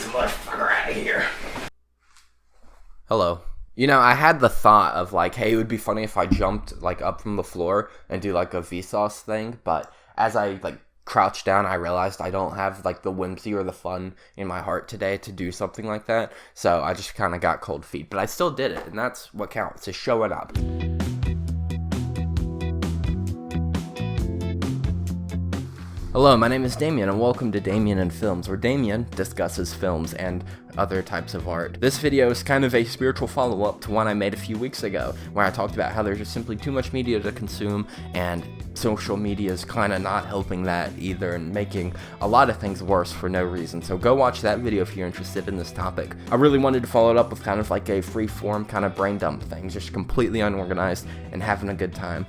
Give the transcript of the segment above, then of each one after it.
motherfucker out of here. Hello. You know, I had the thought of like, hey, it would be funny if I jumped like up from the floor and do like a Vsauce thing, but as I like crouched down, I realized I don't have like the whimsy or the fun in my heart today to do something like that, so I just kind of got cold feet, but I still did it, and that's what counts, is showing up. Hello, my name is Damien, and welcome to Damien and Films, where Damien discusses films and other types of art. This video is kind of a spiritual follow-up to one I made a few weeks ago, where I talked about how there's just simply too much media to consume, and social media is kind of not helping that either, and making a lot of things worse for no reason. So go watch that video if you're interested in this topic. I really wanted to follow it up with kind of like a free-form kind of brain dump thing, just completely unorganized and having a good time.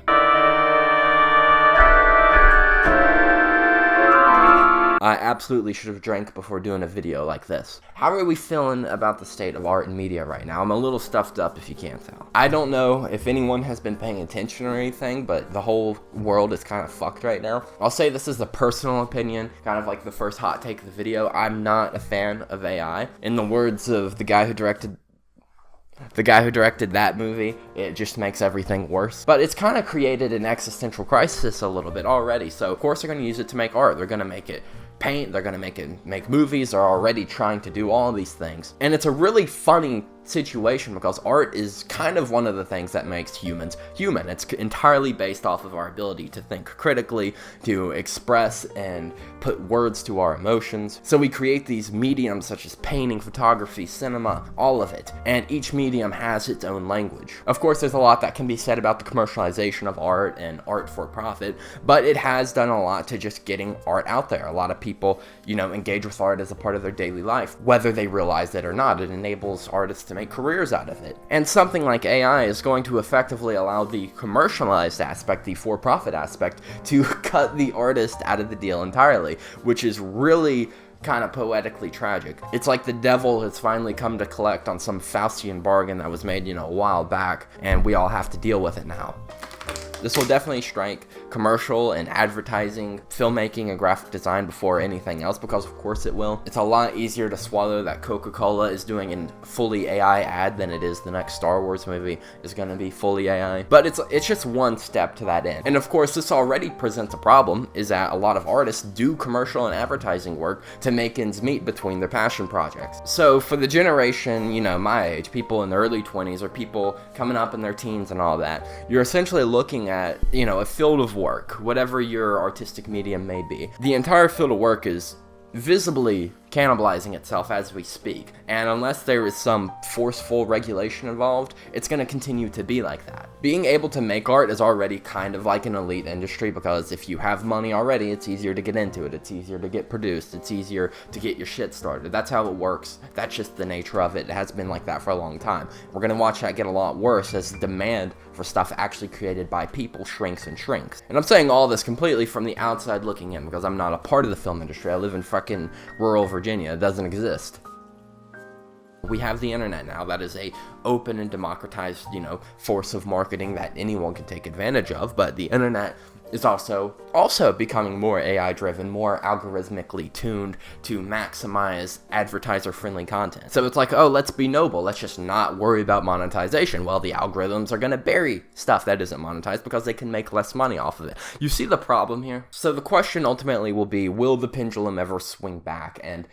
I absolutely should have drank before doing a video like this. How are we feeling about the state of art and media right now? I'm a little stuffed up if you can't tell. I don't know if anyone has been paying attention or anything, but the whole world is kind of fucked right now. I'll say this is a personal opinion, kind of like the first hot take of the video. I'm not a fan of AI. In the words of the guy who directed that movie, it just makes everything worse. But it's kind of created an existential crisis a little bit already, so of course they're going to use it to make art. They're going to make it paint, they're going to make movies, they're already trying to do all these things. And it's a really funny situation because art is kind of one of the things that makes humans human. It's entirely based off of our ability to think critically, to express and put words to our emotions. So we create these mediums such as painting, photography, cinema, all of it. And each medium has its own language. Of course, there's a lot that can be said about the commercialization of art and art for profit, but it has done a lot to just getting art out there. A lot of people, engage with art as a part of their daily life, whether they realize it or not. It enables artists to make careers out of it. And something like AI is going to effectively allow the commercialized aspect, the for-profit aspect, to cut the artist out of the deal entirely, which is really kind of poetically tragic. It's like the devil has finally come to collect on some Faustian bargain that was made, a while back, and we all have to deal with it now. This will definitely strike commercial and advertising, filmmaking, and graphic design before anything else, because of course it will. It's a lot easier to swallow that Coca-Cola is doing a fully AI ad than it is the next Star Wars movie is going to be fully AI. But it's just one step to that end. And of course, this already presents a problem, is that a lot of artists do commercial and advertising work to make ends meet between their passion projects. So for the generation, my age, people in their early 20s or people coming up in their teens and all that, you're essentially looking at, a field of work, whatever your artistic medium may be. The entire field of work is visibly cannibalizing itself as we speak, and unless there is some forceful regulation involved, it's going to continue to be like that. Being able to make art is already kind of like an elite industry, because if you have money already, it's easier to get into it, it's easier to get produced, it's easier to get your shit started. That's how it works. That's just the nature of it. It has been like that for a long time. We're going to watch that get a lot worse as demand for stuff actually created by people shrinks and shrinks. And I'm saying all this completely from the outside looking in, because I'm not a part of the film industry. I live in fucking rural Virginia. It doesn't exist. We have the internet now. That is a open and democratized, force of marketing that anyone can take advantage of, but the internet is also becoming more AI driven, more algorithmically tuned to maximize advertiser friendly content. So it's like, oh, let's be noble, let's just not worry about monetization. Well, the algorithms are going to bury stuff that isn't monetized because they can make less money off of it. You see the problem here? So the question ultimately will be, will the pendulum ever swing back? And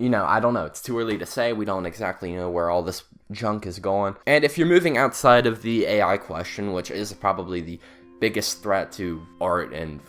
I don't know. It's too early to say. We don't exactly know where all this junk is going. And if you're moving outside of the AI question, which is probably the biggest threat to art and,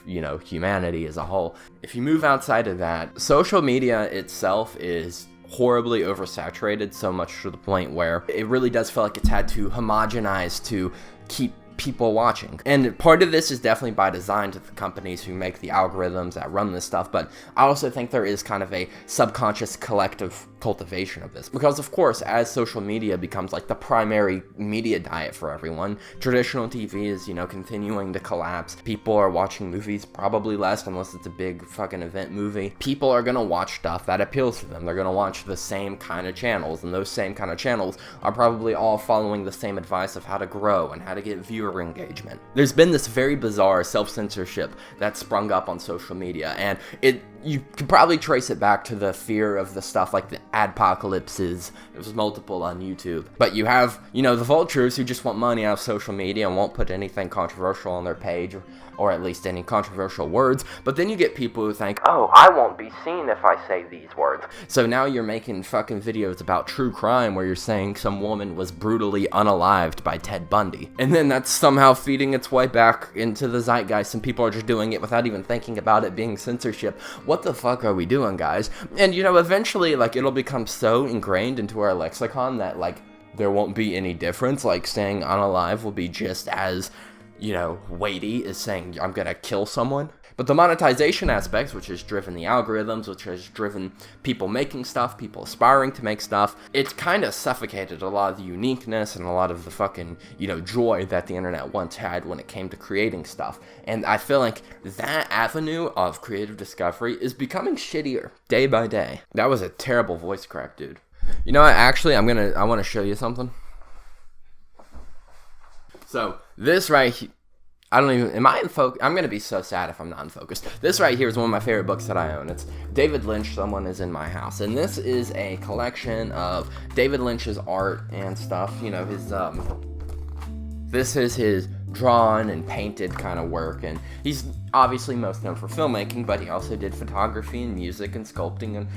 humanity as a whole, if you move outside of that, social media itself is horribly oversaturated, so much to the point where it really does feel like it's had to homogenize to keep people watching. And part of this is definitely by design to the companies who make the algorithms that run this stuff, but I also think there is kind of a subconscious collective cultivation of this, because of course, as social media becomes like the primary media diet for everyone, traditional TV is, continuing to collapse. People are watching movies probably less, unless it's a big fucking event movie. People are gonna watch stuff that appeals to them. They're gonna watch the same kind of channels, and those same kind of channels are probably all following the same advice of how to grow and how to get viewer engagement. There's been this very bizarre self-censorship that sprung up on social media, and it you can probably trace it back to the fear of the stuff like the adpocalypses. It was multiple on YouTube. But you have, the vultures who just want money out of social media and won't put anything controversial on their page, or at least any controversial words. But then you get people who think, oh, I won't be seen if I say these words. So now you're making fucking videos about true crime where you're saying some woman was brutally unalived by Ted Bundy. And then that's somehow feeding its way back into the zeitgeist, and people are just doing it without even thinking about it being censorship. What the fuck are we doing, guys? And, eventually, it'll become so ingrained into our lexicon that, there won't be any difference. Saying unalive will be just as weighty is saying I'm gonna kill someone. But the monetization aspects, which has driven the algorithms, which has driven people making stuff, people aspiring to make stuff, it's kind of suffocated a lot of the uniqueness and a lot of the fucking, joy that the internet once had when it came to creating stuff. And I feel like that avenue of creative discovery is becoming shittier day by day. That was a terrible voice crack, dude. Actually, I want to show you something. So, this right here, am I in focus? I'm going to be so sad if I'm not in focus. This right here is one of my favorite books that I own. It's David Lynch, Someone Is in My House. And this is a collection of David Lynch's art and stuff. This is his drawn and painted kind of work, and he's obviously most known for filmmaking, but he also did photography and music and sculpting and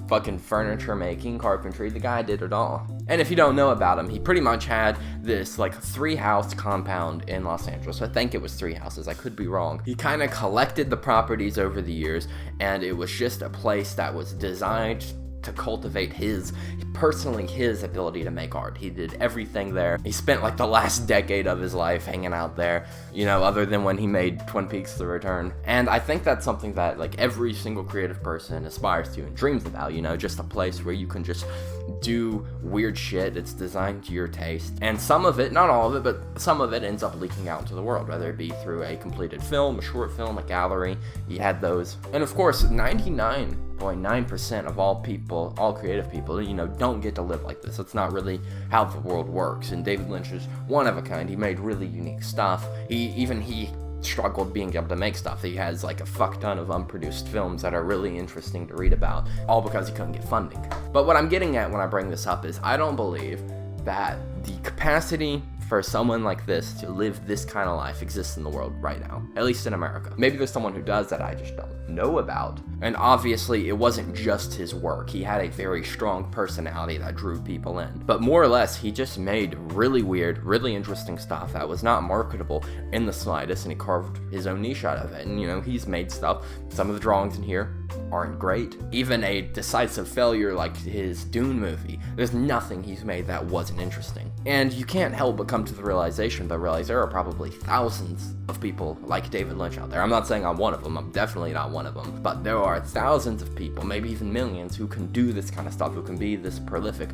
fucking furniture making, carpentry. The guy did it all. And if you don't know about him, he pretty much had this 3-house compound in Los Angeles. I think it was 3 houses, I could be wrong. He kind of collected the properties over the years, and it was just a place that was designed to cultivate his ability to make art. He did everything there. He spent the last decade of his life hanging out there, other than when he made Twin Peaks: The Return. And I think that's something that every single creative person aspires to and dreams about, just a place where you can just do weird shit. It's designed to your taste. And some of it, not all of it, but some of it ends up leaking out into the world, whether it be through a completed film, a short film, a gallery. He had those. And of course, 99.9% of all creative people, don't get to live like this. It's not really how the world works. And David Lynch is one of a kind. He made really unique stuff. He struggled being able to make stuff. He has a fuck ton of unproduced films that are really interesting to read about, all because he couldn't get funding. But what I'm getting at when I bring this up is I don't believe that the capacity for someone like this to live this kind of life exists in the world right now, at least in America. Maybe there's someone who does that I just don't know about. And obviously it wasn't just his work. He had a very strong personality that drew people in. But more or less, he just made really weird, really interesting stuff that was not marketable in the slightest, and he carved his own niche out of it. And he's made stuff. Some of the drawings in here aren't great. Even a decisive failure like his Dune movie, there's nothing he's made that wasn't interesting. And you can't help but come to the realization, but realize there are probably thousands of people like David Lynch out there. I'm not saying I'm one of them. I'm definitely not one of them. But there are thousands of people, maybe even millions, who can do this kind of stuff, who can be this prolific,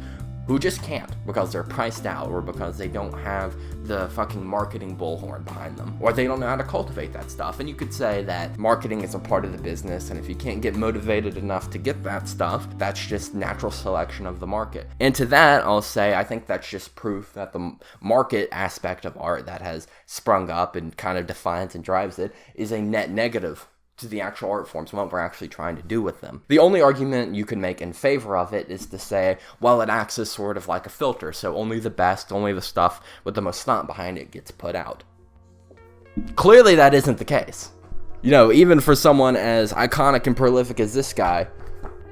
who just can't because they're priced out, or because they don't have the fucking marketing bullhorn behind them, or they don't know how to cultivate that stuff. And you could say that marketing is a part of the business, and if you can't get motivated enough to get that stuff, that's just natural selection of the market. And to that, I'll say I think that's just proof that the market aspect of art that has sprung up and kind of defines and drives it is a net negative to the actual art forms and what we're actually trying to do with them. The only argument you can make in favor of it is to say, well, it acts as sort of like a filter, so only the best, only the stuff with the most thought behind it gets put out. Clearly that isn't the case. Even for someone as iconic and prolific as this guy,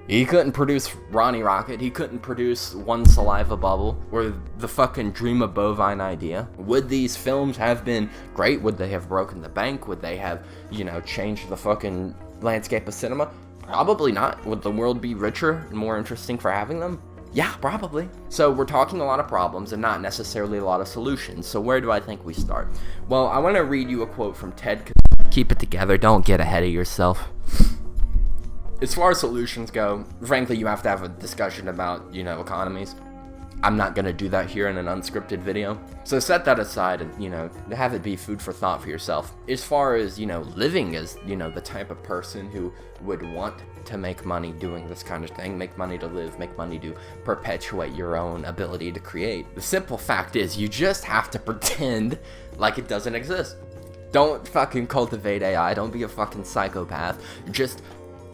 he couldn't produce Ronnie Rocket, he couldn't produce One Saliva Bubble, or the fucking Dream of Bovine Idea. Would these films have been great? Would they have broken the bank? Would they have, changed the fucking landscape of cinema? Probably not. Would the world be richer and more interesting for having them? Yeah, probably. So we're talking a lot of problems and not necessarily a lot of solutions. So where do I think we start? Well, I want to read you a quote from Ted. Keep it together, don't get ahead of yourself. As far as solutions go, frankly, you have to have a discussion about, economies. I'm not going to do that here in an unscripted video. So set that aside and, have it be food for thought for yourself. As far as, living as, the type of person who would want to make money doing this kind of thing, make money to live, make money to perpetuate your own ability to create. The simple fact is you just have to pretend like it doesn't exist. Don't fucking cultivate AI. Don't be a fucking psychopath. Just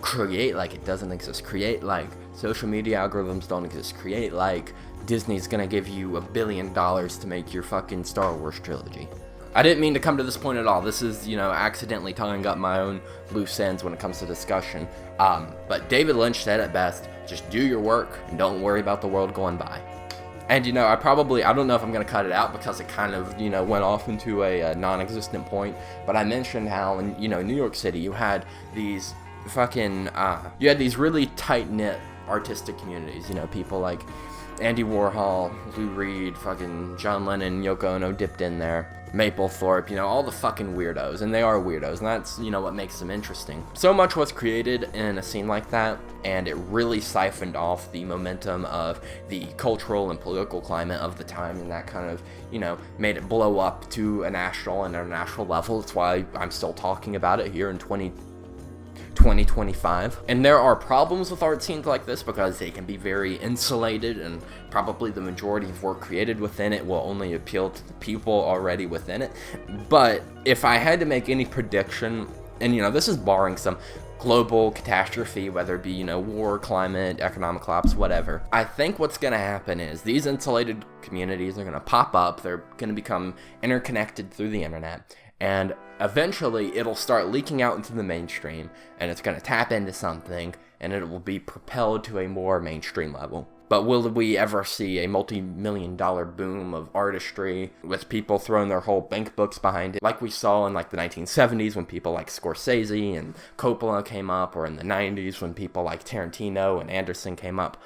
create like it doesn't exist. Create like social media algorithms don't exist. Create like Disney's gonna give you $1 billion to make your fucking Star Wars trilogy. I didn't mean to come to this point at all. This is, you know, accidentally tying up my own loose ends when it comes to discussion. But David Lynch said it best, just do your work and don't worry about the world going by. And, you know, I don't know if I'm going to cut it out because it kind of, you know, went off into a non-existent point. But I mentioned how in, you know, New York City, you had these you had these really tight-knit artistic communities. You know, people like Andy Warhol, Lou Reed, fucking John Lennon, Yoko Ono dipped in there. Mapplethorpe, you know, all the fucking weirdos, and they are weirdos, and that's, you know, what makes them interesting. So much was created in a scene like that, and it really siphoned off the momentum of the cultural and political climate of the time, and that kind of, you know, made it blow up to a national and international level. That's why I'm still talking about it here in 2025. And there are problems with art scenes like this because they can be very insulated, and probably the majority of work created within it will only appeal to the people already within it. But if I had to make any prediction, and you know, this is barring some global catastrophe, whether it be, you know, war, climate, economic collapse, whatever, I think what's going to happen is these insulated communities are going to pop up, they're going to become interconnected through the internet, and eventually it'll start leaking out into the mainstream, and it's going to tap into something, and it will be propelled to a more mainstream level. But will we ever see a multi-million-dollar boom of artistry with people throwing their whole bank books behind it, like we saw in like the 1970s when people like Scorsese and Coppola came up, or in the 90s when people like Tarantino and Anderson came up?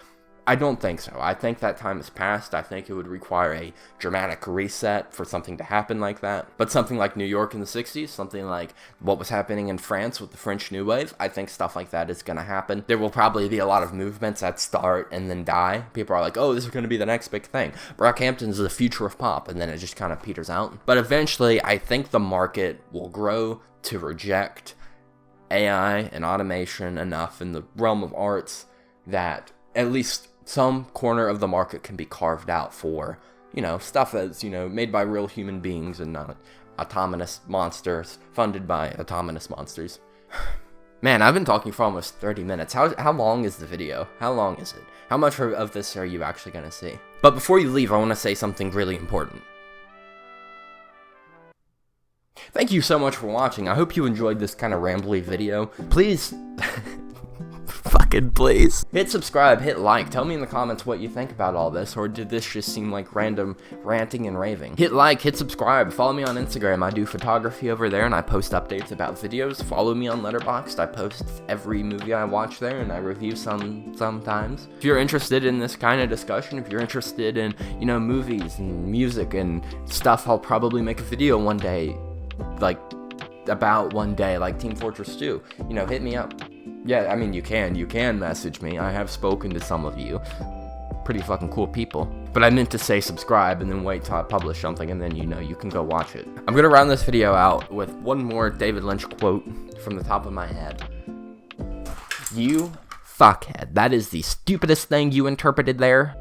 I don't think so. I think that time has passed. I think it would require a dramatic reset for something to happen like that. But something like New York in the 60s, something like what was happening in France with the French New Wave, I think stuff like that is going to happen. There will probably be a lot of movements that start and then die. People are like, oh, this is going to be the next big thing. Brockhampton is the future of pop, and then it just kind of peters out. But eventually, I think the market will grow to reject AI and automation enough in the realm of arts that at least some corner of the market can be carved out for, you know, stuff that's, you know, made by real human beings and not autonomous monsters, funded by autonomous monsters. Man, I've been talking for almost 30 minutes. How long is the video? How long is it? How much of this are you actually going to see? But before you leave, I want to say something really important. Thank you so much for watching. I hope you enjoyed this kind of rambly video. Please... fucking please. Hit subscribe, hit like, tell me in the comments what you think about all this, or did this just seem like random ranting and raving? Hit like, hit subscribe, follow me on Instagram, I do photography over there and I post updates about videos. Follow me on Letterboxd, I post every movie I watch there and I review sometimes. If you're interested in this kind of discussion, if you're interested in, you know, movies and music and stuff, I'll probably make a video one day, like Team Fortress 2, you know, hit me up. Yeah, I mean, you can message me. I have spoken to some of you. Pretty fucking cool people. But I meant to say subscribe and then wait till I publish something, and then, you know, you can go watch it. I'm gonna round this video out with one more David Lynch quote from the top of my head. You fuckhead. That is the stupidest thing you interpreted there.